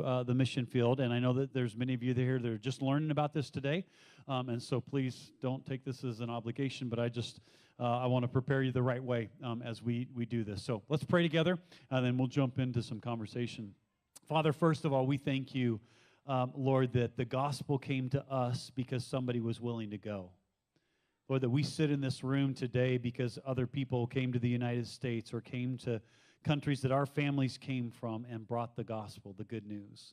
the mission field, and I know that there's many of you here that are just learning about this today, and so please don't take this as an obligation, but I want to prepare you the right way as we do this. So let's pray together, and then we'll jump into some conversation. Father, first of all, we thank you, Lord, that the gospel came to us because somebody was willing to go. Lord, that we sit in this room today because other people came to the United States or came to countries that our families came from and brought the gospel, the good news.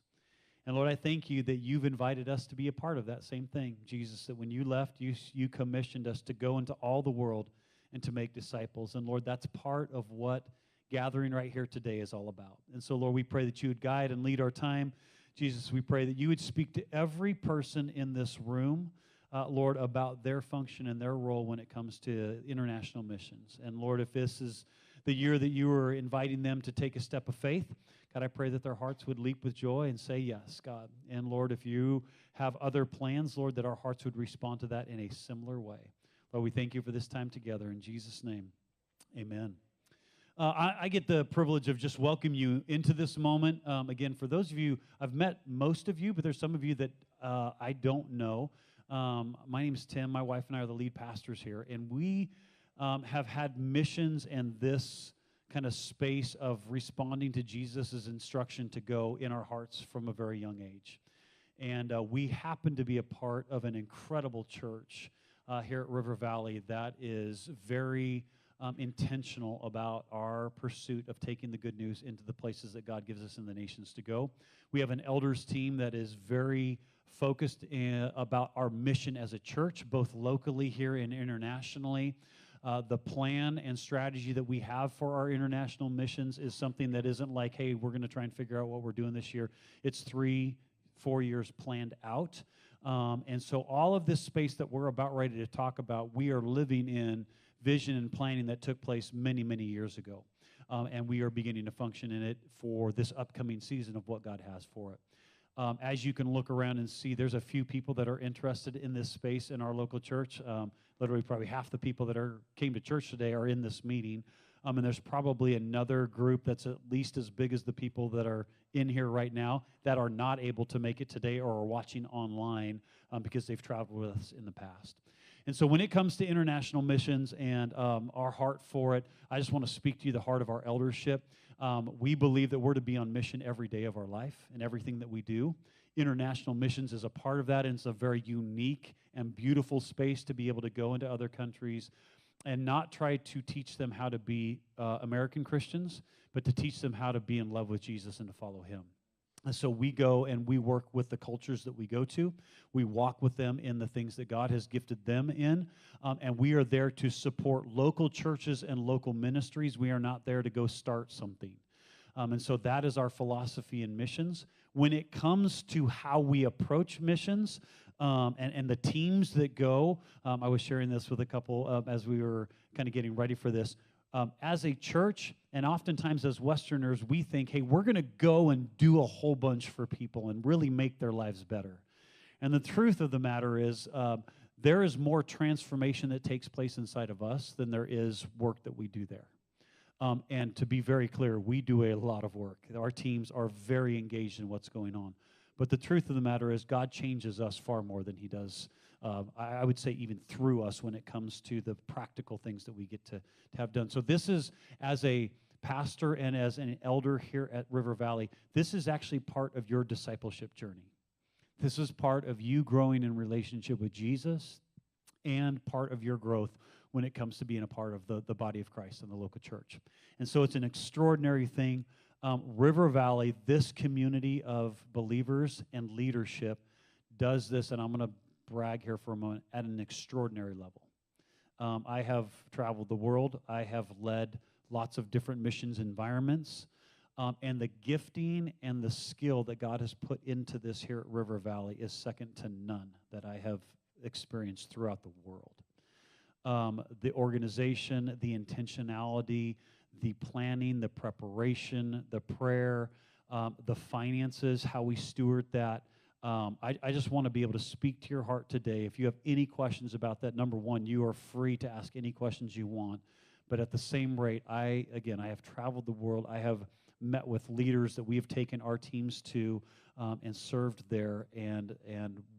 And Lord, I thank you that you've invited us to be a part of that same thing, Jesus, that when you left, you commissioned us to go into all the world and to make disciples. And Lord, that's part of what gathering right here today is all about. And so, Lord, we pray that you would guide and lead our time. Jesus, we pray that you would speak to every person in this room, Lord, about their function and their role when it comes to international missions. And Lord, if this is the year that you were inviting them to take a step of faith, God, I pray that their hearts would leap with joy and say yes, God. And Lord, if you have other plans, Lord, that our hearts would respond to that in a similar way. Lord, we thank you for this time together. In Jesus' name, amen. I get the privilege of just welcoming you into this moment. Again, for those of you, I've met most of you, but there's some of you that I don't know. My name is Tim. My wife and I are the lead pastors here, and we have had missions and this kind of space of responding to Jesus' instruction to go in our hearts from a very young age. And we happen to be a part of an incredible church here at River Valley that is very intentional about our pursuit of taking the good news into the places that God gives us in the nations to go. We have an elders team that is very focused about our mission as a church, both locally here and internationally. The plan and strategy that we have for our international missions is something that isn't like, hey, we're going to try and figure out what we're doing this year. It's 3-4 years planned out. And so all of this space that we're about ready to talk about, we are living in vision and planning that took place many, many years ago. And we are beginning to function in it for this upcoming season of what God has for it. As you can look around and see, there's a few people that are interested in this space in our local church. Literally probably half the people that came to church today are in this meeting. And there's probably another group that's at least as big as the people that are in here right now that are not able to make it today or are watching online because they've traveled with us in the past. And so when it comes to international missions and our heart for it, I just want to speak to you the heart of our eldership. We believe that we're to be on mission every day of our life and everything that we do. International missions is a part of that, and it's a very unique and beautiful space to be able to go into other countries and not try to teach them how to be American Christians, but to teach them how to be in love with Jesus and to follow him. And so we go and we work with the cultures that we go to. We walk with them in the things that God has gifted them in. And we are there to support local churches and local ministries. We are not there to go start something. And so that is our philosophy in missions. When it comes to how we approach missions and the teams that go, I was sharing this with a couple as we were kind of getting ready for this. As a church, and oftentimes as Westerners, we think, hey, we're going to go and do a whole bunch for people and really make their lives better. And the truth of the matter is there is more transformation that takes place inside of us than there is work that we do there. And to be very clear, we do a lot of work. Our teams are very engaged in what's going on. But the truth of the matter is God changes us far more than he does, I would say, even through us when it comes to the practical things that we get to have done. So this is, as a pastor and as an elder here at River Valley, this is actually part of your discipleship journey. This is part of you growing in relationship with Jesus and part of your growth when it comes to being a part of the body of Christ in the local church. And so it's an extraordinary thing. River Valley, this community of believers and leadership does this, and I'm going to brag here for a moment, at an extraordinary level. I have traveled the world. I have led lots of different missions environments, and the gifting and the skill that God has put into this here at River Valley is second to none that I have experienced throughout the world. The organization, the intentionality, the planning, the preparation, the prayer, the finances, how we steward that. I just want to be able to speak to your heart today. If you have any questions about that, number one, you are free to ask any questions you want. But at the same rate, I have traveled the world. I have met with leaders that we have taken our teams to and served there. And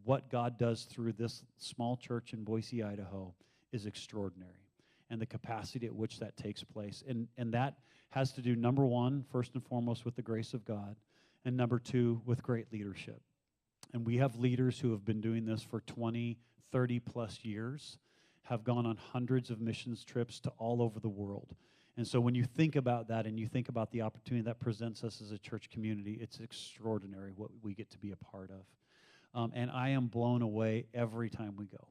what God does through this small church in Boise, Idaho is extraordinary. And the capacity at which that takes place. And that has to do, number one, first and foremost, with the grace of God, and number two, with great leadership. And we have leaders who have been doing this for 20, 30 plus years, have gone on hundreds of missions trips to all over the world. And so when you think about that and you think about the opportunity that presents us as a church community, it's extraordinary what we get to be a part of. And I am blown away every time we go.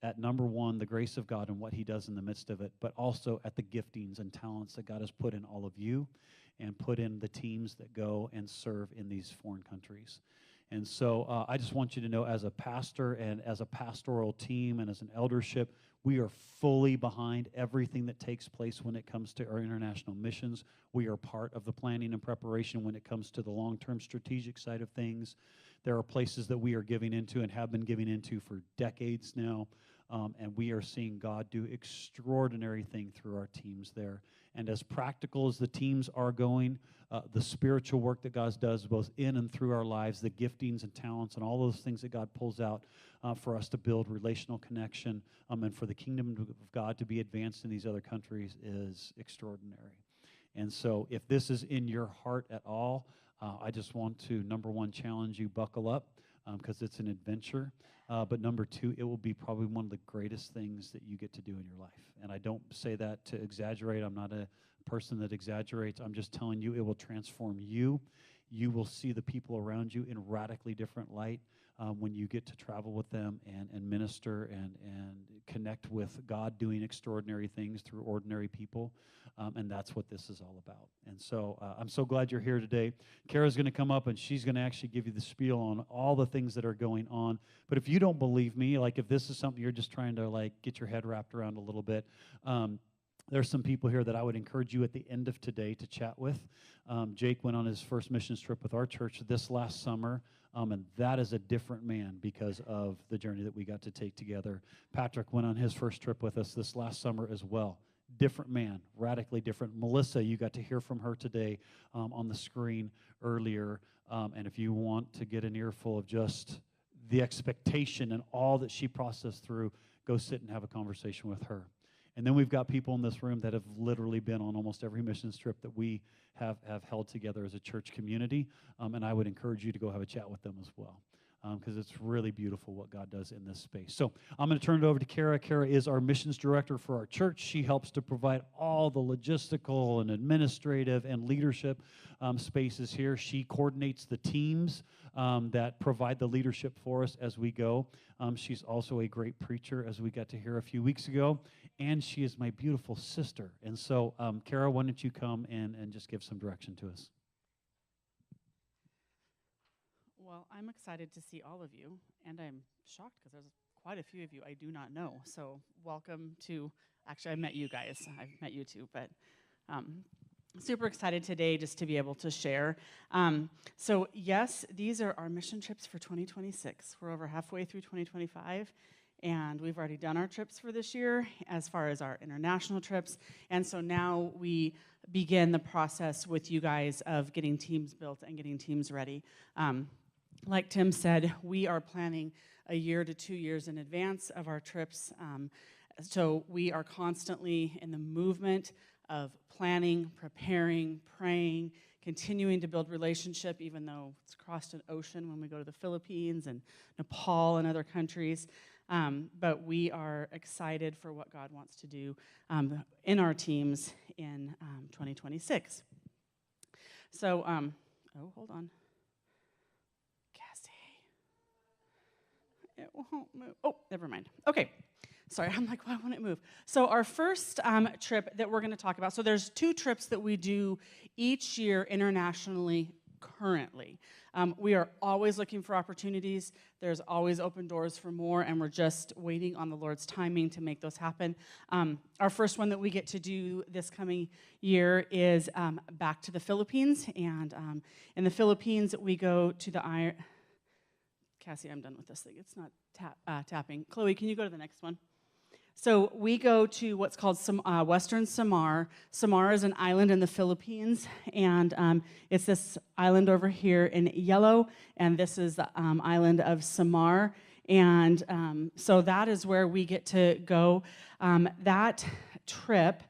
At number one, the grace of God and what he does in the midst of it, but also at the giftings and talents that God has put in all of you and put in the teams that go and serve in these foreign countries. And so I just want you to know, as a pastor and as a pastoral team and as an eldership, we are fully behind everything that takes place when it comes to our international missions. We are part of the planning and preparation when it comes to the long-term strategic side of things. There are places that we are giving into and have been giving into for decades now. And we are seeing God do extraordinary things through our teams there. And as practical as the teams are going, the spiritual work that God does both in and through our lives, the giftings and talents and all those things that God pulls out for us to build relational connection and for the kingdom of God to be advanced in these other countries is extraordinary. And so if this is in your heart at all, I just want to, number one, challenge you, buckle up, because it's an adventure. But number two, it will be probably one of the greatest things that you get to do in your life. And I don't say that to exaggerate. I'm not a person that exaggerates. I'm just telling you it will transform you. You will see the people around you in radically different light when you get to travel with them and minister and connect with God doing extraordinary things through ordinary people. And that's what this is all about. And so I'm so glad you're here today. Kara's going to come up, and she's going to actually give you the spiel on all the things that are going on. But if you don't believe me, like if this is something you're just trying to like get your head wrapped around a little bit, there's some people here that I would encourage you at the end of today to chat with. Jake went on his first missions trip with our church this last summer, and that is a different man because of the journey that we got to take together. Patrick went on his first trip with us this last summer as well. Different man, radically different. Melissa, you got to hear from her today on the screen earlier. And if you want to get an earful of just the expectation and all that she processed through, go sit and have a conversation with her. And then we've got people in this room that have literally been on almost every missions trip that we have held together as a church community. And I would encourage you to go have a chat with them as well, because it's really beautiful what God does in this space. So I'm going to turn it over to Kara. Kara is our missions director for our church. She helps to provide all the logistical and administrative and leadership spaces here. She coordinates the teams that provide the leadership for us as we go. She's also a great preacher, as we got to hear a few weeks ago, and she is my beautiful sister. And so, Kara, why don't you come and just give some direction to us? Well, I'm excited to see all of you, and I'm shocked because there's quite a few of you I do not know. So welcome to, actually, I met you guys. I've met you too, but super excited today just to be able to share. So yes, these are our mission trips for 2026. We're over halfway through 2025, and we've already done our trips for this year as far as our international trips. And so now we begin the process with you guys of getting teams built and getting teams ready. Like Tim said, we are planning a year to 2 years in advance of our trips. So we are constantly in the movement of planning, preparing, praying, continuing to build relationship, even though it's crossed an ocean when we go to the Philippines and Nepal and other countries. But we are excited for what God wants to do in our teams in 2026. So, hold on. It won't move. Oh, never mind. Okay. Sorry, I'm like, why won't it move? So our first trip that we're going to talk about, so there's 2 trips that we do each year internationally currently. We are always looking for opportunities. There's always open doors for more, and we're just waiting on the Lord's timing to make those happen. Our first one that we get to do this coming year is back to the Philippines, and in the Philippines, we go to the Cassie, I'm done with this thing. It's not tapping. Chloe, can you go to the next one? So we go to what's called Western Samar. Samar is an island in the Philippines, and it's this island over here in yellow, and this is the island of Samar. And so that is where we get to go. That trip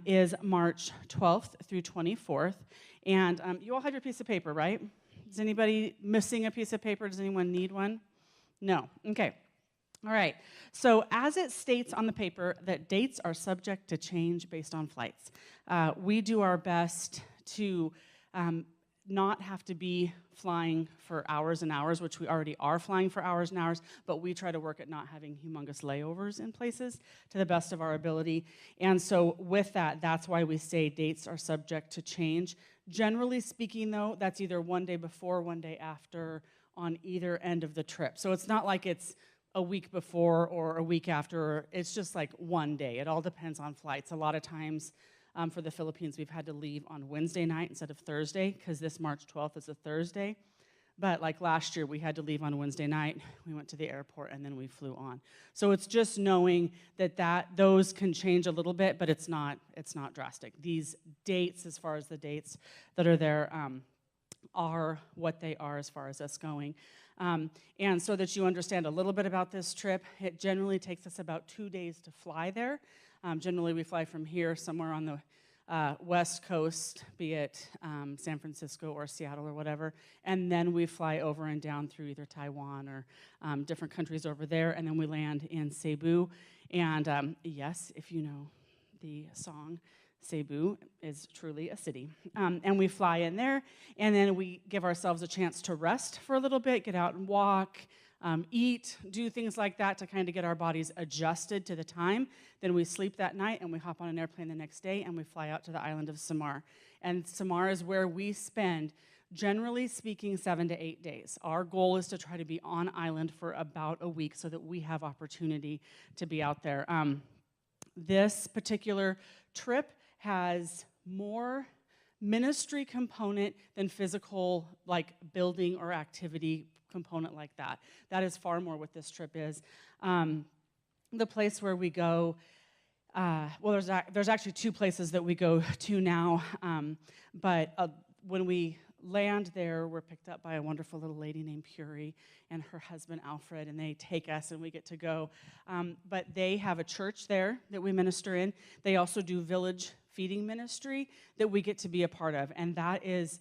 is March 12th through 24th. And you all have your piece of paper, right? Is anybody missing a piece of paper? Does anyone need one? No. Okay. All right. So as it states on the paper that dates are subject to change based on flights, we do our best to not have to be flying for hours and hours, which we already are flying for hours and hours, but we try to work at not having humongous layovers in places to the best of our ability. And so with that, that's why we say dates are subject to change. Generally speaking, though, that's either one day before, one day after on either end of the trip. So it's not like it's a week before or a week after. It's just like one day. It all depends on flights. A lot of times for the Philippines, we've had to leave on Wednesday night instead of Thursday because this March 12th is a Thursday. But like last year, we had to leave on Wednesday night. We went to the airport, and then we flew on. So it's just knowing that those can change a little bit, but it's not drastic. These dates, as far as the dates that are there, are what they are as far as us going. And so that you understand a little bit about this trip, it generally takes us about 2 days to fly there. Generally, we fly from here somewhere on the West Coast, be it San Francisco or Seattle or whatever, and then we fly over and down through either Taiwan or different countries over there, and then we land in Cebu. And yes, if you know the song, Cebu is truly a city. And we fly in there, and then we give ourselves a chance to rest for a little bit, get out and walk, eat, do things like that to kind of get our bodies adjusted to the time. Then we sleep that night, and we hop on an airplane the next day, and we fly out to the island of Samar. And Samar is where we spend, generally speaking, 7 to 8 days. Our goal is to try to be on island for about a week so that we have opportunity to be out there. This particular trip has more ministry component than physical, like building or activity component like that. That is far more what this trip is. The place where we go, well, there's actually 2 places that we go to now, but when we land there, we're picked up by a wonderful little lady named Puri and her husband Alfred, and they take us and we get to go. But they have a church there that we minister in. They also do village feeding ministry that we get to be a part of, and that is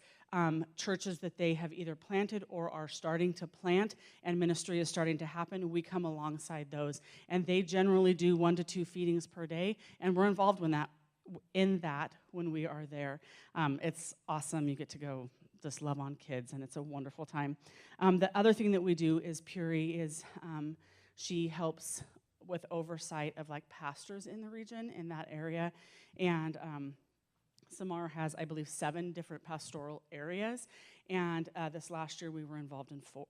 churches that they have either planted or are starting to plant, and ministry is starting to happen. We come alongside those, and they generally do 1 to 2 feedings per day, and we're involved in that when we are there. It's awesome. You get to go just love on kids, and it's a wonderful time. The other thing that we do is Puri is she helps with oversight of like pastors in the region in that area, and Samar has, I believe, 7 different pastoral areas, and this last year we were involved in 4.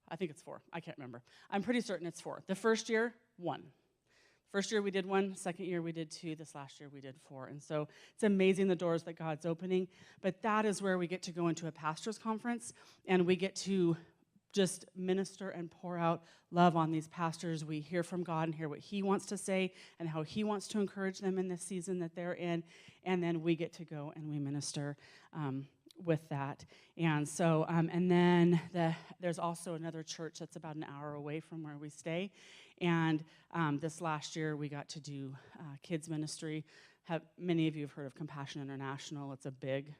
I think it's 4. I can't remember. I'm pretty certain it's 4. The first year, 1. First year we did 1, second year we did 2, this last year we did 4. And so it's amazing the doors that God's opening, but that is where we get to go into a pastor's conference, and we get to just minister and pour out love on these pastors. We hear from God and hear what He wants to say and how He wants to encourage them in this season that they're in, and then we get to go and we minister with that. And so, and then there's also another church that's about an hour away from where we stay, and this last year we got to do kids ministry. Many of you have heard of Compassion International. It's a big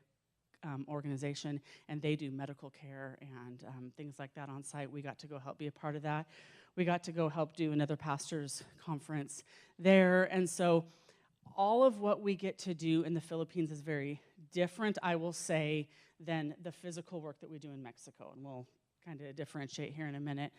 organization, and they do medical care and things like that on site. We got to go help be a part of that. We got to go help do another pastor's conference there. And so all of what we get to do in the Philippines is very different, I will say, than the physical work that we do in Mexico. And we'll kind of differentiate here in a minute.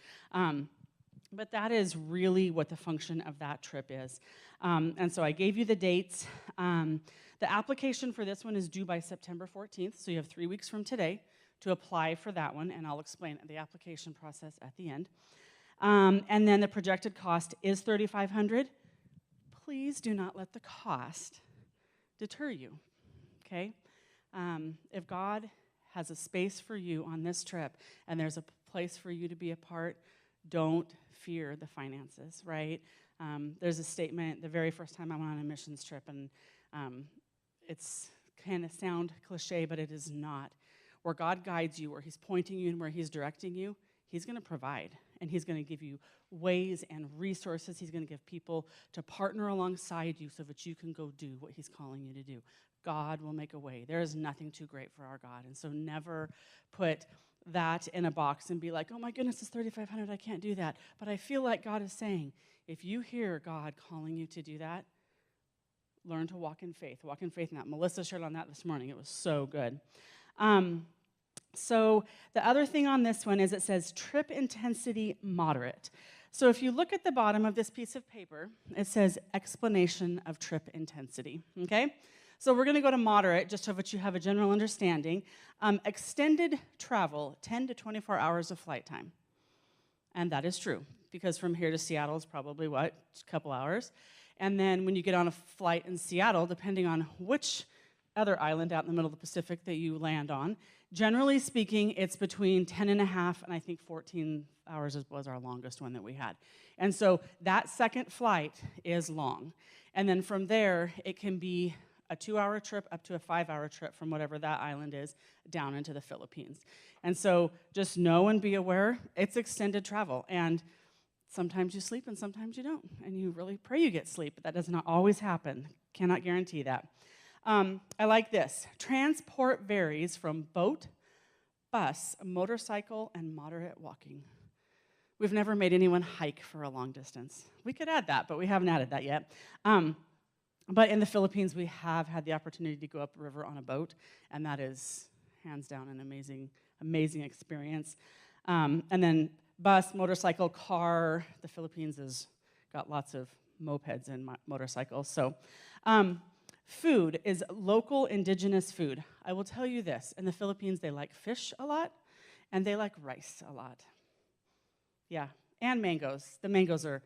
But that is really what the function of that trip is. And so I gave you the dates. The application for this one is due by September 14th, so you have 3 weeks from today to apply for that one, and I'll explain the application process at the end. And then the projected cost is $3,500. Please do not let the cost deter you, okay? If God has a space for you on this trip and there's a place for you to be a part, Don't fear the finances, right? There's a statement the very first time I went on a missions trip, and it's kind of sound cliche, but it is not. Where God guides you, where he's pointing you and where he's directing you, he's going to provide, and he's going to give you ways and resources. He's going to give people to partner alongside you so that you can go do what he's calling you to do. God will make a way. There is nothing too great for our God, and so never put that in a box and be like, oh my goodness, it's $3,500, I can't do that. But I feel like God is saying, if you hear God calling you to do that, learn to walk in faith. Walk in faith in that. Melissa shared on that this morning. It was so good. So the other thing on this one is it says trip intensity moderate. So if you look at the bottom of this piece of paper, it says explanation of trip intensity, okay? So we're going to go to moderate, just so that you have a general understanding. Extended travel, 10 to 24 hours of flight time. And that is true, because from here to Seattle is probably, what, a couple hours. And then when you get on a flight in Seattle, depending on which other island out in the middle of the Pacific that you land on, generally speaking, it's between 10 and a half and I think 14 hours was our longest one that we had. And so that second flight is long. And then from there, it can be a 2-hour trip up to a 5-hour trip from whatever that island is down into the Philippines. And so just know and be aware, it's extended travel. And sometimes you sleep and sometimes you don't. And you really pray you get sleep, but that does not always happen. Cannot guarantee that. I like this. Transport varies from boat, bus, motorcycle, and moderate walking. We've never made anyone hike for a long distance. We could add that, but we haven't added that yet. But in the Philippines, we have had the opportunity to go up the river on a boat, and that is hands down an amazing, amazing experience. And then bus, motorcycle, car. The Philippines has got lots of mopeds and motorcycles. So food is local indigenous food. I will tell you this. In the Philippines, they like fish a lot, and they like rice a lot. Yeah, and mangoes. The mangoes are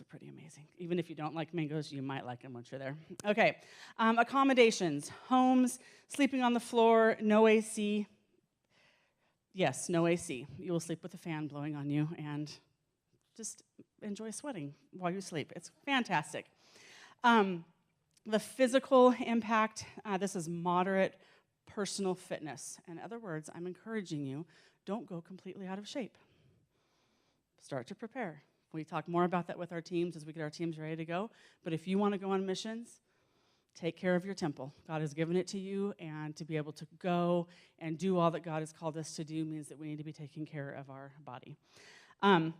pretty amazing. Even if you don't like mangoes, you might like them once you're there. Okay, accommodations, homes, sleeping on the floor, no AC. Yes, no AC. You will sleep with a fan blowing on you and just enjoy sweating while you sleep. It's fantastic. The physical impact, this is moderate personal fitness. In other words, I'm encouraging you, don't go completely out of shape. Start to prepare. We talk more about that with our teams as we get our teams ready to go. But if you want to go on missions, take care of your temple. God has given it to you, and to be able to go and do all that God has called us to do means that we need to be taking care of our body. And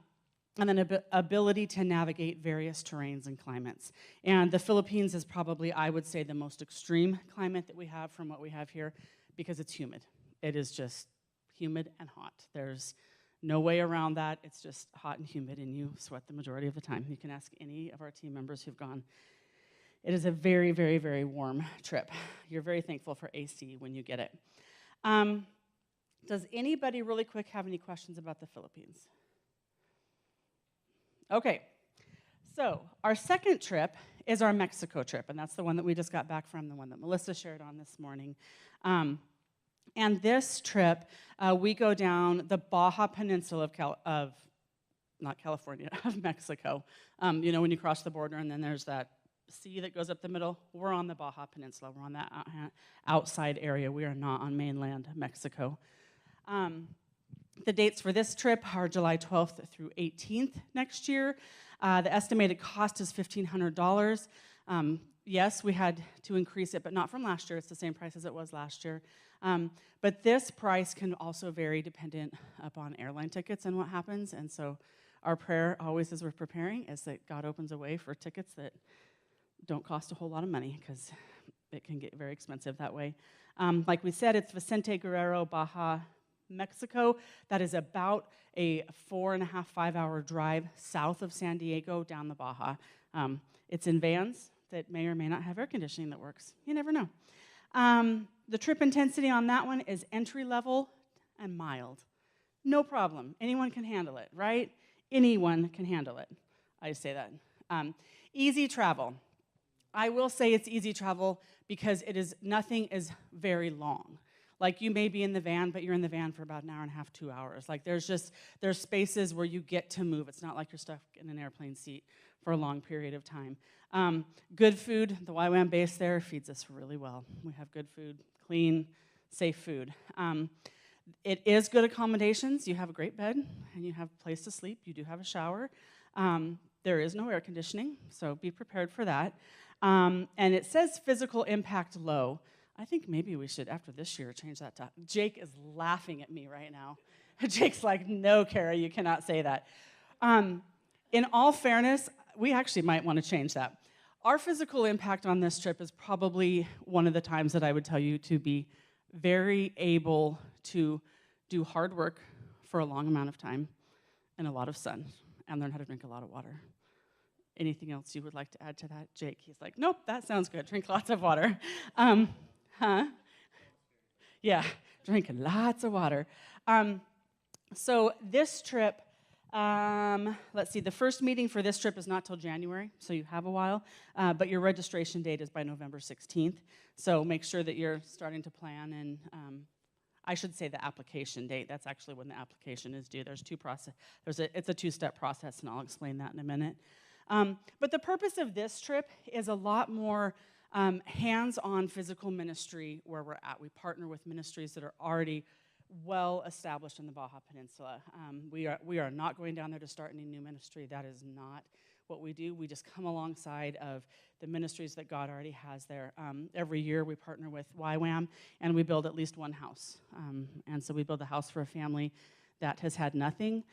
then ability to navigate various terrains and climates. And the Philippines is probably, I would say, the most extreme climate that we have from what we have here because it's humid. It is just humid and hot. There's no way around that. It's just hot and humid, and you sweat the majority of the time. You can ask any of our team members who've gone. It is a very, very, very warm trip. You're very thankful for AC when you get it. Does anybody really quick have any questions about the Philippines? Okay, so our second trip is our Mexico trip, and that's the one that we just got back from, the one that Melissa shared on this morning. And this trip, we go down the Baja Peninsula of Mexico. You know, when you cross the border and then there's that sea that goes up the middle, we're on the Baja Peninsula. We're on that outside area. We are not on mainland Mexico. The dates for this trip are July 12th through 18th next year. The estimated cost is $1,500. Yes, we had to increase it, but not from last year. It's the same price as it was last year. But this price can also vary dependent upon airline tickets and what happens. And so our prayer always as we're preparing is that God opens a way for tickets that don't cost a whole lot of money, because it can get very expensive that way. Like we said, it's Vicente Guerrero, Baja, Mexico. That is about a 4.5, 5-hour drive south of San Diego down the Baja. It's in vans that may or may not have air conditioning that works. You never know. The trip intensity on that one is entry level and mild. No problem. Anyone can handle it, right? Anyone can handle it. I say that. Easy travel. I will say it's easy travel because nothing is very long. Like you may be in the van, but you're in the van for about an hour and a half, 2 hours. Like there's spaces where you get to move. It's not like you're stuck in an airplane seat for a long period of time. Good food, the YWAM base there feeds us really well. We have good food, clean, safe food. It is good accommodations. You have a great bed, and you have a place to sleep. You do have a shower. There is no air conditioning, so be prepared for that. And it says physical impact low. I think maybe we should, after this year, change that to... Jake is laughing at me right now. Jake's like, no, Kara, you cannot say that. In all fairness, we actually might want to change that. Our physical impact on this trip is probably one of the times that I would tell you to be very able to do hard work for a long amount of time and a lot of sun and learn how to drink a lot of water. Anything else you would like to add to that, Jake? He's like, nope, that sounds good. Drink lots of water. Yeah, drink lots of water. So this trip, let's see, the first meeting for this trip is not till January, so you have a while, but your registration date is by November 16th, so make sure that you're starting to plan, and I should say the application date. That's actually when the application is due. There's it's a two-step process, and I'll explain that in a minute. But the purpose of this trip is a lot more hands-on physical ministry where we're at. We partner with ministries that are already well established in the Baja Peninsula. We are not going down there to start any new ministry. That is not what we do. We just come alongside of the ministries that God already has there. Every year we partner with YWAM, and we build at least one house. And so we build a house for a family that has had nothing,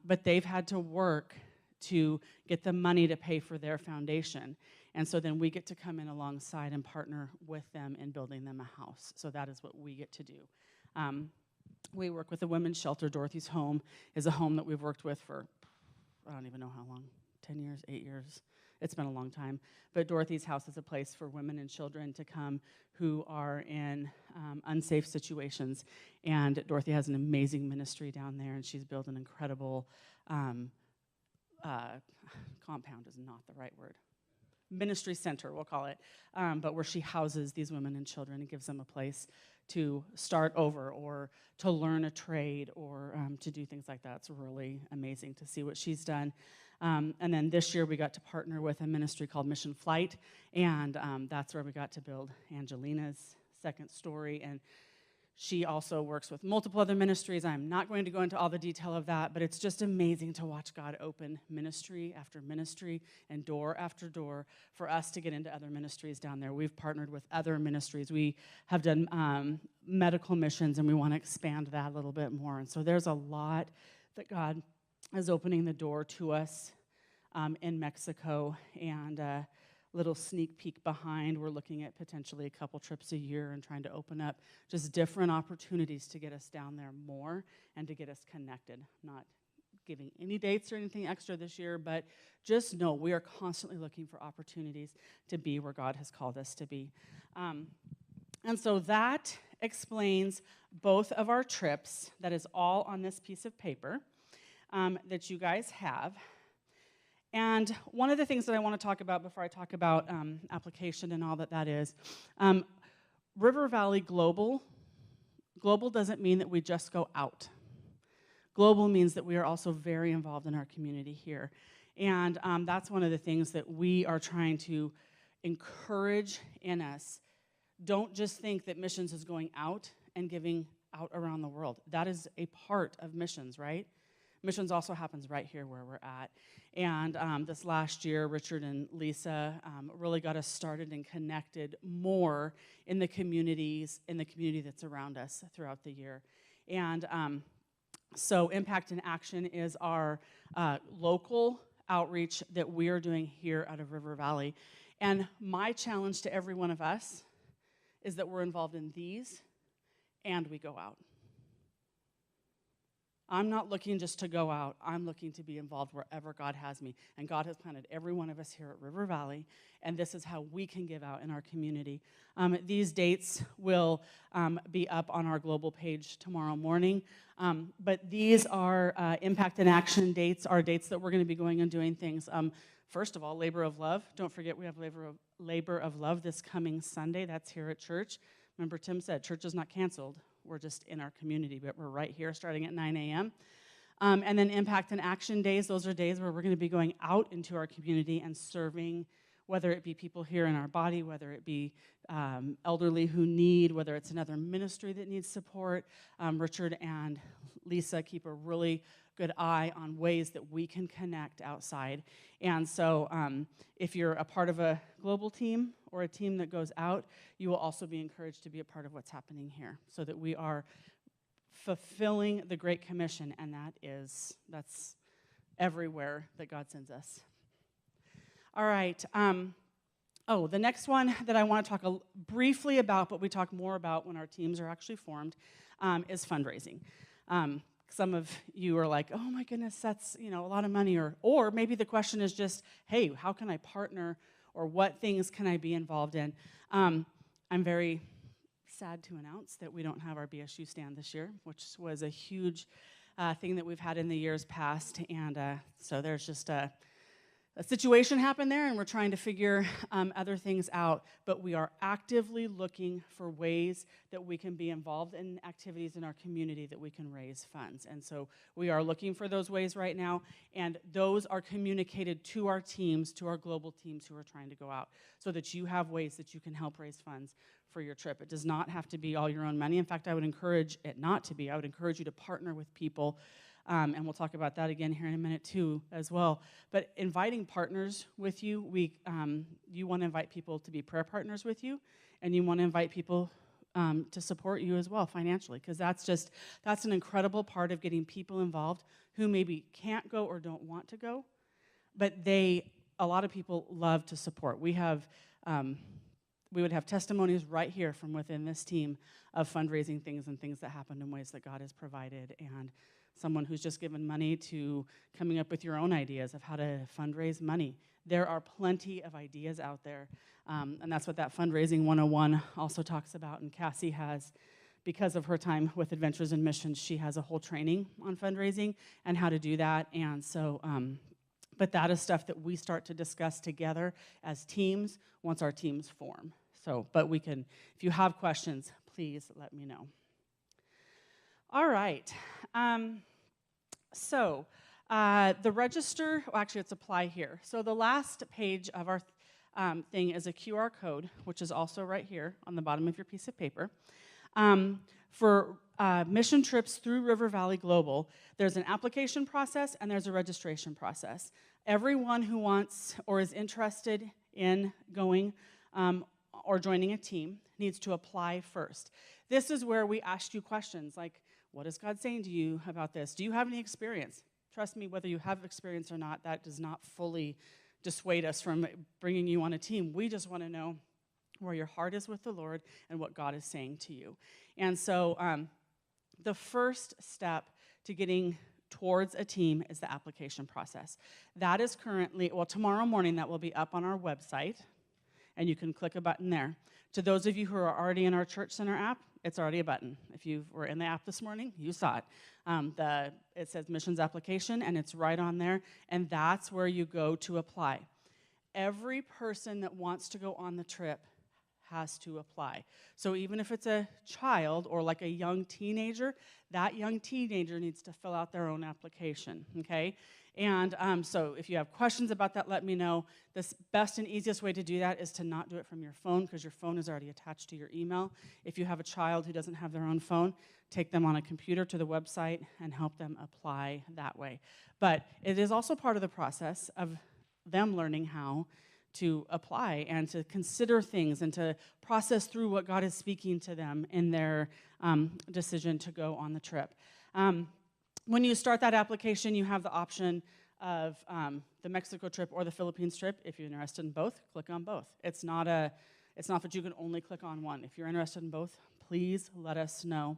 but they've had to work to get the money to pay for their foundation. And so then we get to come in alongside and partner with them in building them a house. So that is what we get to do. We work with a women's shelter. Dorothy's Home is a home that we've worked with for, I don't even know how long, 10 years, 8 years. It's been a long time. But Dorothy's House is a place for women and children to come who are in unsafe situations. And Dorothy has an amazing ministry down there, and she's built an incredible compound is not the right word. Ministry center, we'll call it, but where she houses these women and children and gives them a place to start over or to learn a trade or to do things like that. It's really amazing to see what she's done. And then this year we got to partner with a ministry called Mission Flight, and that's where we got to build Angelina's second story. And she also works with multiple other ministries. I'm not going to go into all the detail of that, but it's just amazing to watch God open ministry after ministry and door after door for us to get into other ministries down there. We've partnered with other ministries. We have done medical missions, and we want to expand that a little bit more. And so there's a lot that God is opening the door to us in Mexico, and little sneak peek behind. We're looking at potentially a couple trips a year and trying to open up just different opportunities to get us down there more and to get us connected. Not giving any dates or anything extra this year, but just know we are constantly looking for opportunities to be where God has called us to be. And so that explains both of our trips. That is all on this piece of paper that you guys have. And one of the things that I want to talk about before I talk about application and all that is, River Valley Global doesn't mean that we just go out. Global means that we are also very involved in our community here. And that's one of the things that we are trying to encourage in us. Don't just think that missions is going out and giving out around the world. That is a part of missions, right? Missions also happens right here where we're at. And this last year, Richard and Lisa really got us started and connected more in the community that's around us throughout the year. And so Impact in Action is our local outreach that we are doing here out of River Valley. And my challenge to every one of us is that we're involved in these and we go out. I'm not looking just to go out. I'm looking to be involved wherever God has me. And God has planted every one of us here at River Valley, and this is how we can give out in our community. These dates will be up on our global page tomorrow morning, but these are Impact in Action dates, are dates that we're going to be going and doing things. First of all, Labor of Love. Don't forget we have Labor of Love this coming Sunday. That's here at church. Remember, Tim said, church is not canceled. We're just in our community, but we're right here starting at 9 a.m. And then Impact and Action Days. Those are days where we're going to be going out into our community and serving, whether it be people here in our body, whether it be elderly who need, whether it's another ministry that needs support. Richard and Lisa keep a really good eye on ways that we can connect outside. And so if you're a part of a global team or a team that goes out, you will also be encouraged to be a part of what's happening here so that we are fulfilling the Great Commission, and that's everywhere that God sends us. All right. The next one that I want to talk briefly about, but we talk more about when our teams are actually formed, is fundraising. Some of you are like, oh my goodness, that's a lot of money, or maybe the question is just, hey, how can I partner, or what things can I be involved in? I'm very sad to announce that we don't have our BSU stand this year, which was a huge thing that we've had in the years past, and so there's just a situation happened there, and we're trying to figure other things out, but we are actively looking for ways that we can be involved in activities in our community that we can raise funds. And so we are looking for those ways right now, and those are communicated to our teams, to our global teams who are trying to go out, so that you have ways that you can help raise funds for your trip. It does not have to be all your own money. In fact, I would encourage it not to be. I would encourage you to partner with people. And we'll talk about that again here in a minute too as well. But inviting partners with you, you want to invite people to be prayer partners with you, and you want to invite people to support you as well financially, because that's an incredible part of getting people involved who maybe can't go or don't want to go, but a lot of people love to support. We would have testimonies right here from within this team of fundraising things and things that happened in ways that God has provided, and someone who's just given money to coming up with your own ideas of how to fundraise money. There are plenty of ideas out there, and that's what that Fundraising 101 also talks about. And Cassie has, because of her time with Adventures in Missions, she has a whole training on fundraising and how to do that. And so, but that is stuff that we start to discuss together as teams once our teams form. So, but we can, if you have questions, please let me know. All right. The register, actually it's apply here. So the last page of our thing is a QR code, which is also right here on the bottom of your piece of paper. For mission trips through River Valley Global, there's an application process and there's a registration process. Everyone who wants or is interested in going or joining a team needs to apply first. This is where we ask you questions like, what is God saying to you about this? Do you have any experience? Trust me, whether you have experience or not, that does not fully dissuade us from bringing you on a team. We just want to know where your heart is with the Lord and what God is saying to you. And so the first step to getting towards a team is the application process. That is currently, tomorrow morning that will be up on our website, and you can click a button there. To those of you who are already in our Church Center app, it's already a button. If you were in the app this morning, you saw it. It says missions application, and it's right on there, and that's where you go to apply. Every person that wants to go on the trip has to apply. So even if it's a child or like a young teenager, that young teenager needs to fill out their own application, okay? And so if you have questions about that, let me know. The best and easiest way to do that is to not do it from your phone, because your phone is already attached to your email. If you have a child who doesn't have their own phone, take them on a computer to the website and help them apply that way. But it is also part of the process of them learning how to apply and to consider things and to process through what God is speaking to them in their decision to go on the trip. When you start that application, you have the option of the Mexico trip or the Philippines trip. If you're interested in both, click on both. It's not that you can only click on one. If you're interested in both, please let us know.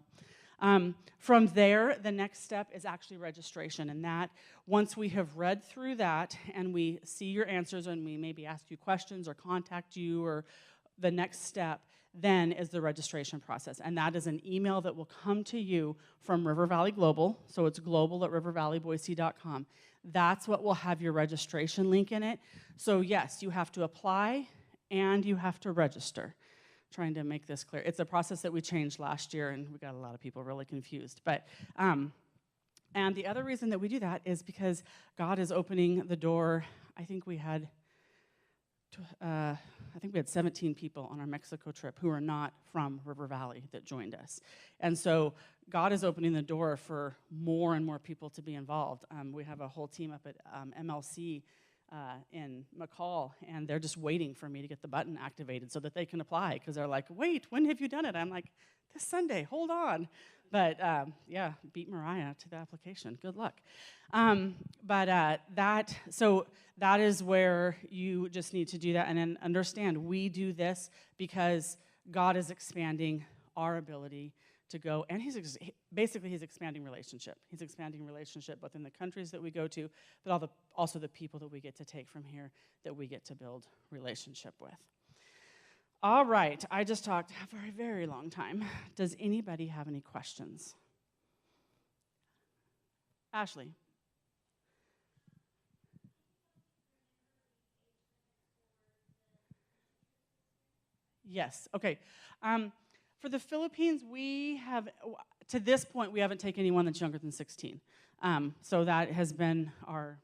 From there, the next step is actually registration, and that, once we have read through that and we see your answers and we maybe ask you questions or contact you, or the next step then is the registration process, and that is an email that will come to you from River Valley Global, so it's global@rivervalleyboise.com. That's what will have your registration link in it. So yes, you have to apply and you have to register. trying to make this clear. It's a process that we changed last year, and we got a lot of people really confused. And the other reason that we do that is because God is opening the door. I think we had 17 people on our Mexico trip who are not from River Valley that joined us. And so God is opening the door for more and more people to be involved. We have a whole team up at MLC in McCall, and they're just waiting for me to get the button activated so that they can apply, because they're like, wait, when have you done it? I'm like, this Sunday, hold on. But yeah, beat Mariah to the application. Good luck. So that is where you just need to do that, and then understand we do this because God is expanding our ability to go, and he's expanding relationship. He's expanding relationship both in the countries that we go to, but also the people that we get to take from here that we get to build relationship with. All right, I just talked for a very long time. Does anybody have any questions? Ashley. Yes, okay. For the Philippines, to this point, we haven't taken anyone that's younger than 16. So that has been our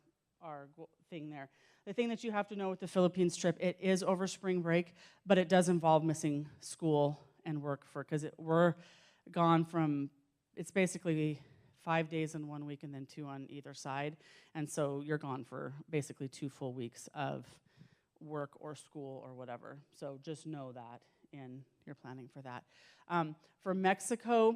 thing there. The thing that you have to know with the Philippines trip, it is over spring break, but it does involve missing school and work because we're gone from, it's basically 5 days in 1 week and then 2 on either side. And so you're gone for basically 2 full weeks of work or school or whatever. So just know that in your planning for that. For Mexico,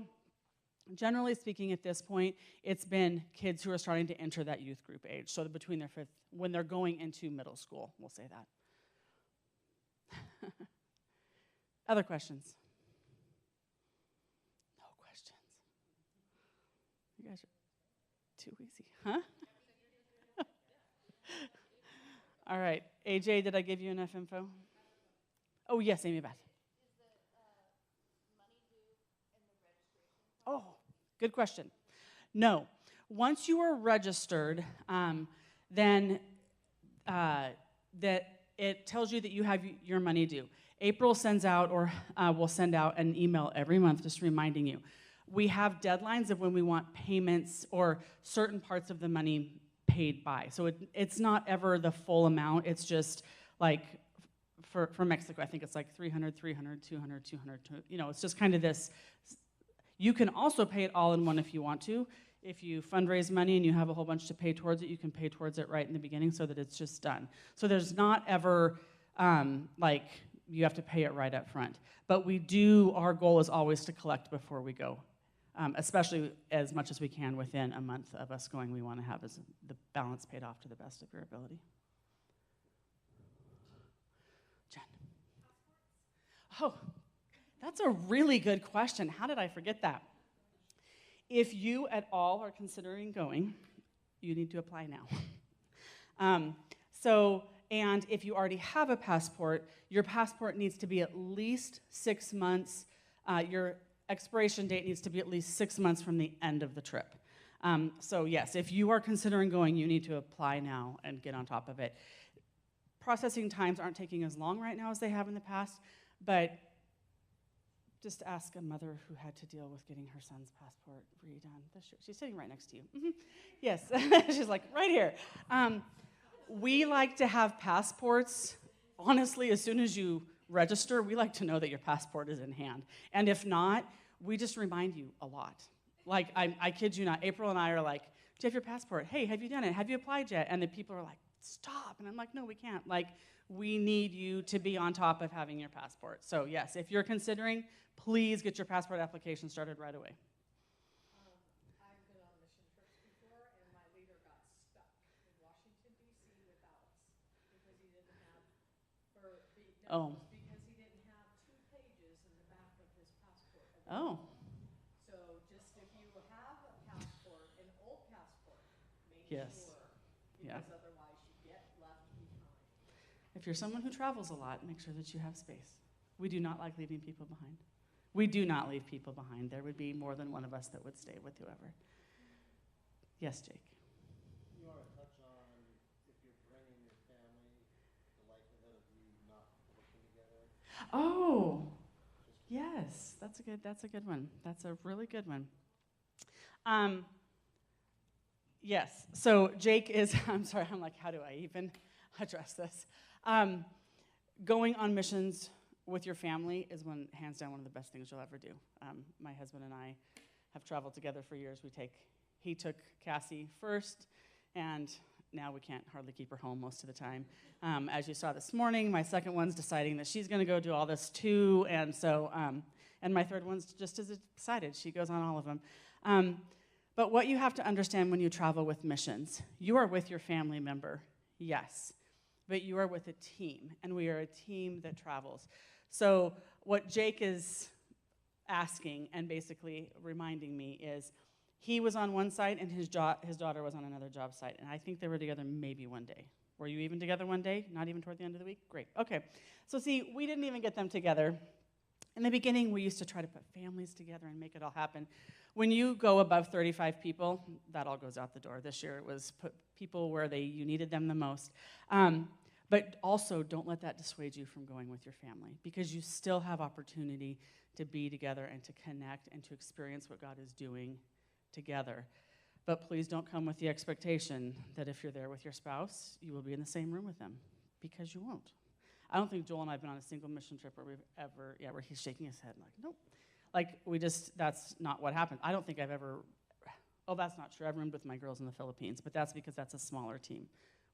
generally speaking, at this point, it's been kids who are starting to enter that youth group age. So between their fifth, when they're going into middle school, we'll say that. Other questions? No questions. You guys are too easy, huh? All right. AJ, did I give you enough info? Oh, yes, Amy Beth. Oh, good question. No. Once you are registered, then that it tells you that you have your money due. April sends out, or will send out an email every month just reminding you. We have deadlines of when we want payments or certain parts of the money paid by. So it's not ever the full amount. It's just like for Mexico, I think it's like 300, 300, 200, 200. It's just kind of this. You can also pay it all in one if you want to. If you fundraise money and you have a whole bunch to pay towards it, you can pay towards it right in the beginning so that it's just done. So there's not ever like you have to pay it right up front. But our goal is always to collect before we go, especially as much as we can within a month of us going. We want to have the balance paid off to the best of your ability. Jen. Oh, that's a really good question. How did I forget that? If you at all are considering going, you need to apply now. And if you already have a passport, your passport needs to be at least 6 months. Your expiration date needs to be at least 6 months from the end of the trip. So yes, if you are considering going, you need to apply now and get on top of it. Processing times aren't taking as long right now as they have in the past, but just ask a mother who had to deal with getting her son's passport redone this year. She's sitting right next to you. Mm-hmm. Yes, she's like, right here. We like to have passports, honestly, as soon as you register, we like to know that your passport is in hand. And if not, we just remind you a lot. Like, I kid you not, April and I are like, do you have your passport? Hey, have you done it? Have you applied yet? And the people are like, stop. And I'm like, no, we can't. Like, we need you to be on top of having your passport. So yes, if you're considering, please get your passport application started right away. I've been on mission trips before, and my leader got stuck in Washington, D.C. without us because he didn't have, because he didn't have 2 pages in the back of his passport. Oh. So just if you have a passport, an old passport, make Yes. sure, Yeah. because otherwise you get left behind. If you're someone who travels a lot, make sure that you have space. We do not like leaving people behind. We do not leave people behind. There would be more than one of us that would stay with whoever. Yes, Jake. You want to touch on if you're bringing your family, the likelihood of you not working together? Oh, Yes, that's a good one. That's a really good one. Yes, so Jake is, I'm sorry, I'm like, how do I even address this? Going on missions with your family is hands down one of the best things you'll ever do. My husband and I have traveled together for years. He took Cassie first, and now we can't hardly keep her home most of the time. As you saw this morning, my second one's deciding that she's going to go do all this too, and so, and my third one's just as excited. She goes on all of them. But what you have to understand when you travel with missions, you are with your family member, yes, but you are with a team, and we are a team that travels. So what Jake is asking and basically reminding me is he was on one site and his daughter was on another job site, and I think they were together maybe one day. Were you even together one day? Not even toward the end of the week? Great. Okay. So see, we didn't even get them together. In the beginning, we used to try to put families together and make it all happen. When you go above 35 people, that all goes out the door. This year it was put people where you needed them the most. But also, don't let that dissuade you from going with your family, because you still have opportunity to be together and to connect and to experience what God is doing together. But please don't come with the expectation that if you're there with your spouse, you will be in the same room with them, because you won't. I don't think Joel and I have been on a single mission trip where we've ever, where he's shaking his head like, nope. Like, that's not what happened. I don't think I've ever, that's not true. I've roomed with my girls in the Philippines, but that's because that's a smaller team,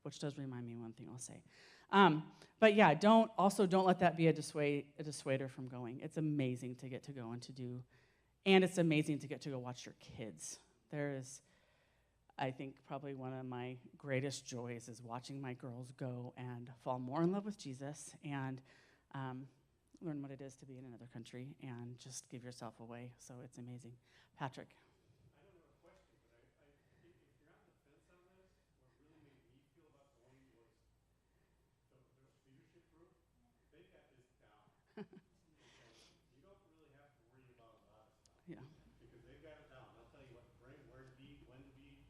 which does remind me one thing I'll say. But yeah, don't let that be a dissuader from going. It's amazing to get to go and to do, and it's amazing to get to go watch your kids. There is, I think, probably one of my greatest joys is watching my girls go and fall more in love with Jesus and learn what it is to be in another country and just give yourself away. So it's amazing. Patrick. I don't have a question, but I think if you're on the fence on this, what really made me feel about going was the leadership group. They got this down. You don't really have to worry about a lot of stuff. Yeah. Because they've got it down. They'll tell you what to bring, where to be, when to be.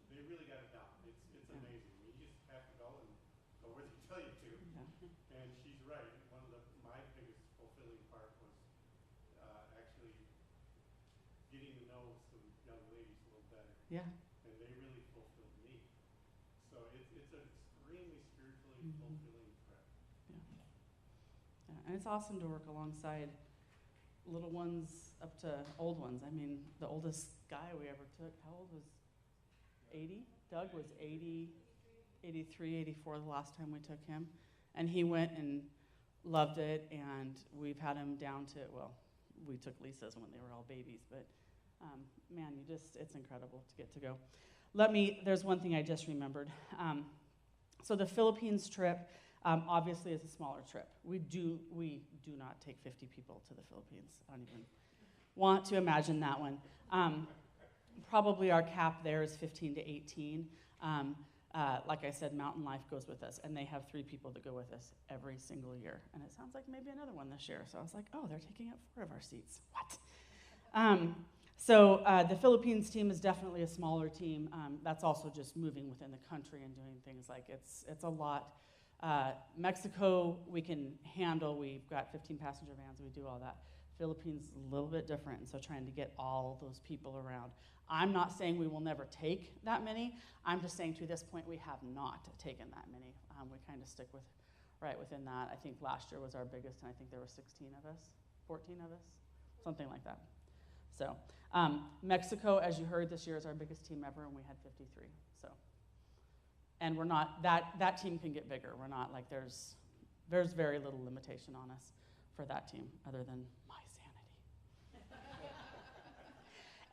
They really got it down. It's amazing. You just have to go and go where they tell you to. Yeah. And she's right. One of my biggest fulfilling part was actually getting to know some young ladies a little better. Yeah. And they really fulfilled me. So it's an extremely spiritually fulfilling trip. Yeah. And it's awesome to work alongside little ones up to old ones. I mean, the oldest guy we ever took, how old was 80? Doug was 80, 83, 84 the last time we took him. And he went and loved it, and we've had him down to, we took Lisa's when they were all babies, but man, it's incredible to get to go. There's one thing I just remembered. So the Philippines trip, obviously is a smaller trip. We do not take 50 people to the Philippines. I don't even want to imagine that one. Probably our cap there is 15 to 18. Like I said, Mountain Life goes with us, and they have 3 people that go with us every single year. And it sounds like maybe another one this year. So I was like, oh, they're taking up 4 of our seats. What? So the Philippines team is definitely a smaller team. That's also just moving within the country and doing things like it's a lot. Mexico, we can handle. We've got 15 passenger vans. We do all that. Philippines is a little bit different, and so trying to get all those people around. I'm not saying we will never take that many. I'm just saying to this point we have not taken that many. We kind of stick right within that. I think last year was our biggest, and I think there were 16 of us, 14 of us, something like that. So Mexico, as you heard, this year is our biggest team ever, and we had 53. So, and we're not, that team can get bigger. We're not like, there's very little limitation on us for that team other than my sanity.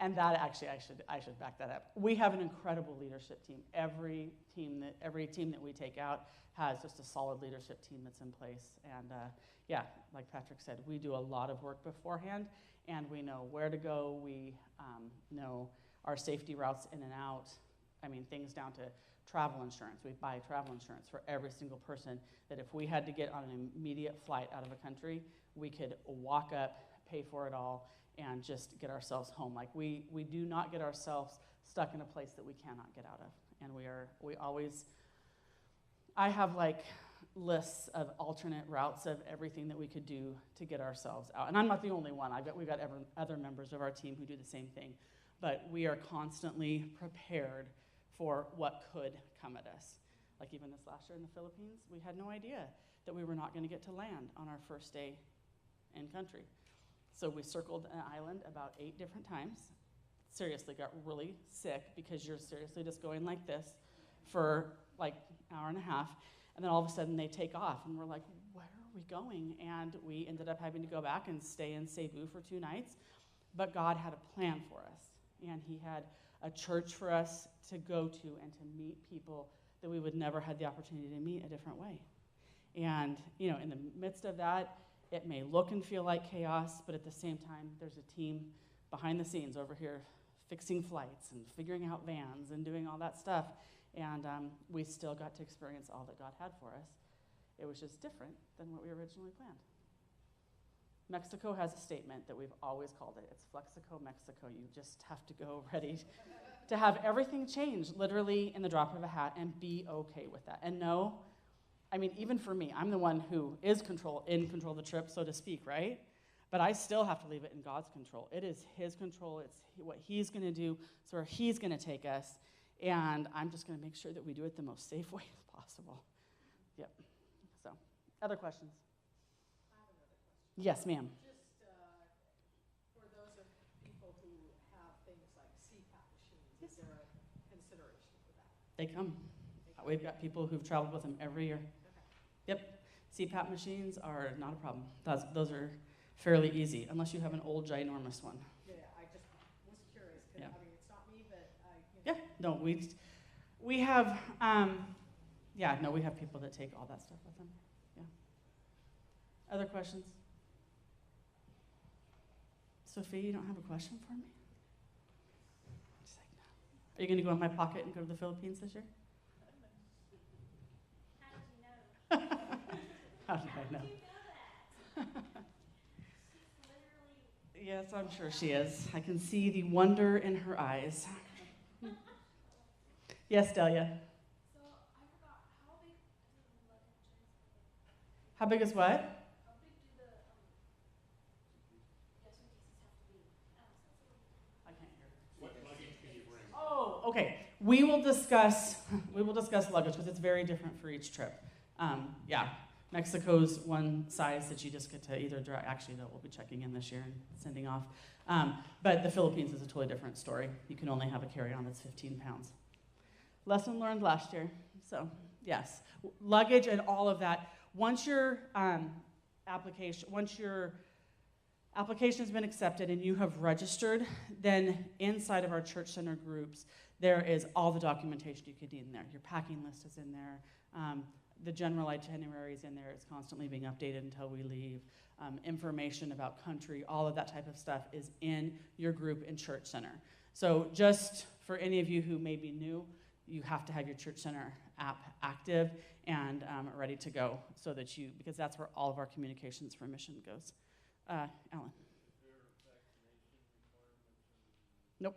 And that actually, I should back that up. We have an incredible leadership team. Every team that we take out has just a solid leadership team that's in place. And yeah, like Patrick said, we do a lot of work beforehand, and we know where to go. We know our safety routes in and out. I mean, things down to travel insurance. We buy travel insurance for every single person, that if we had to get on an immediate flight out of a country, we could walk up, pay for it all, and just get ourselves home. Like, we do not get ourselves stuck in a place that we cannot get out of. And we always, I have like lists of alternate routes of everything that we could do to get ourselves out. And I'm not the only one. We've got other members of our team who do the same thing. But we are constantly prepared for what could come at us. Like even this last year in the Philippines, we had no idea that we were not going to get to land on our first day in country. So we circled an island about 8 different times. Seriously, got really sick because you're seriously just going like this for like an hour and a half. And then all of a sudden they take off and we're like, where are we going? And we ended up having to go back and stay in Cebu for 2 nights. But God had a plan for us. And he had a church for us to go to and to meet people that we would never had the opportunity to meet a different way. And, you know, in the midst of that, it may look and feel like chaos, but at the same time, there's a team behind the scenes over here fixing flights and figuring out vans and doing all that stuff. And we still got to experience all that God had for us. It was just different than what we originally planned. Mexico has a statement that we've always called it. It's Flexico, Mexico. You just have to go ready to have everything change literally in the drop of a hat and be okay with that. And no, I mean, even for me, I'm the one who is in control of the trip, so to speak, right? But I still have to leave it in God's control. It is his control. It's what he's going to do. It's where he's going to take us. And I'm just going to make sure that we do it the most safe way as possible. Yep. So, other questions? I have another question. Yes, ma'am. Just for those of people who have things like CPAP machines, is there a consideration for that? They come. We've got people who've traveled with them every year. Okay. Yep. CPAP machines are not a problem. Those are fairly easy, unless you have an old, ginormous one. Yeah, I just was curious, because, Yeah. I mean, it's not me, but I, Yeah, no, we have, we have people that take all that stuff with them. Yeah. Other questions? Sophia, you don't have a question for me? She's like, no. Are you going to go in my pocket and go to the Philippines this year? How did you know? How did I know? How did you know that? She's literally. Yes, I'm sure she is. I can see the wonder in her eyes. Yes, Delia. So I forgot, how big do the luggage How big is what? How big do the yes, pieces have to be? I can't hear. What luggage can you bring? Oh, okay. We will discuss luggage because it's very different for each trip. Mexico's one size that you just get to either drive. Actually, no, we'll be checking in this year and sending off. But the Philippines is a totally different story. You can only have a carry-on that's 15 pounds. Lesson learned last year. So, yes, luggage and all of that. Once your application has been accepted and you have registered, then inside of our church center groups, there is all the documentation you could need in there. Your packing list is in there. The general itinerary is in there. It's constantly being updated until we leave. Information about country, all of that type of stuff is in your group in church center. So just for any of you who may be new, you have to have your church center app active and ready to go so that because that's where all of our communications for mission goes. Alan? Nope.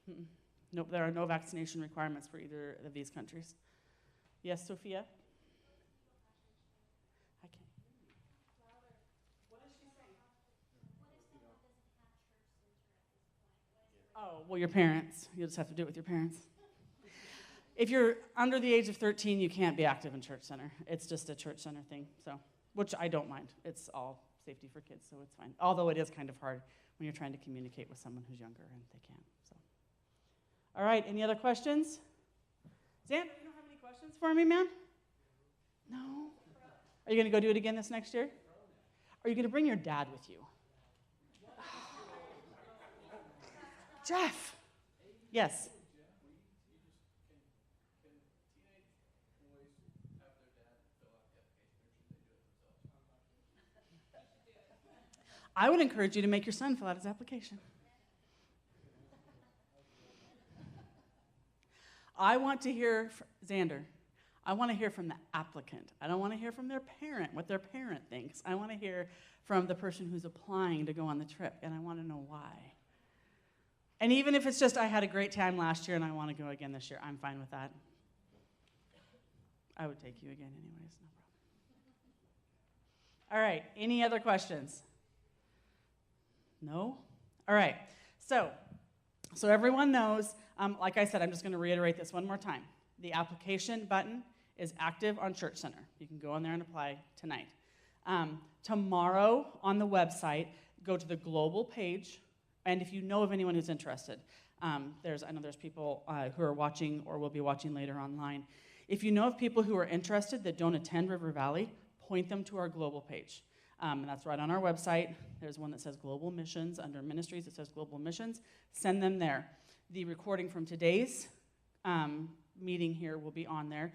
Mm-mm. Nope, there are no vaccination requirements for either of these countries. Yes, Sophia? I can't hear you. What is she saying? What if someone doesn't have church center at this point? Oh, well, your parents. You'll just have to do it with your parents. If you're under the age of 13, you can't be active in church center. It's just a church center thing, so, which I don't mind. It's all safety for kids, so it's fine. Although it is kind of hard when you're trying to communicate with someone who's younger and they can't. So, all right, any other questions? Xander, you don't have any questions for me, man? No? Are you going to go do it again this next year? Are you going to bring your dad with you? Jeff. Yes. I would encourage you to make your son fill out his application. I want to hear, Xander, I want to hear from the applicant. I don't want to hear from their parent, what their parent thinks. I want to hear from the person who's applying to go on the trip, and I want to know why. And even if it's just, I had a great time last year and I want to go again this year, I'm fine with that. I would take you again anyways, no problem. All right, any other questions? No? All right, so everyone knows, like I said, I'm just going to reiterate this one more time. The application button is active on Church Center. You can go on there and apply tonight. Tomorrow on the website, go to the global page, and if you know of anyone who's interested, I know there's people who are watching or will be watching later online. If you know of people who are interested that don't attend River Valley, point them to our global page. And that's right on our website. There's one that says Global Missions. Under Ministries, it says Global Missions. Send them there. The recording from today's meeting here will be on there.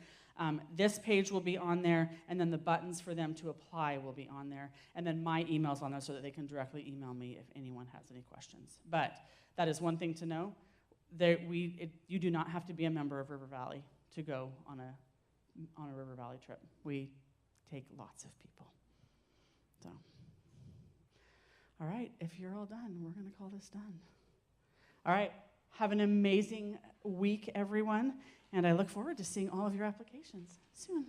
This page will be on there, and then the buttons for them to apply will be on there. And then my email's on there so that they can directly email me if anyone has any questions. But that is one thing to know. You do not have to be a member of River Valley to go on a River Valley trip. We take lots of people. So, all right, if you're all done, we're going to call this done. All right, have an amazing week, everyone, and I look forward to seeing all of your applications soon.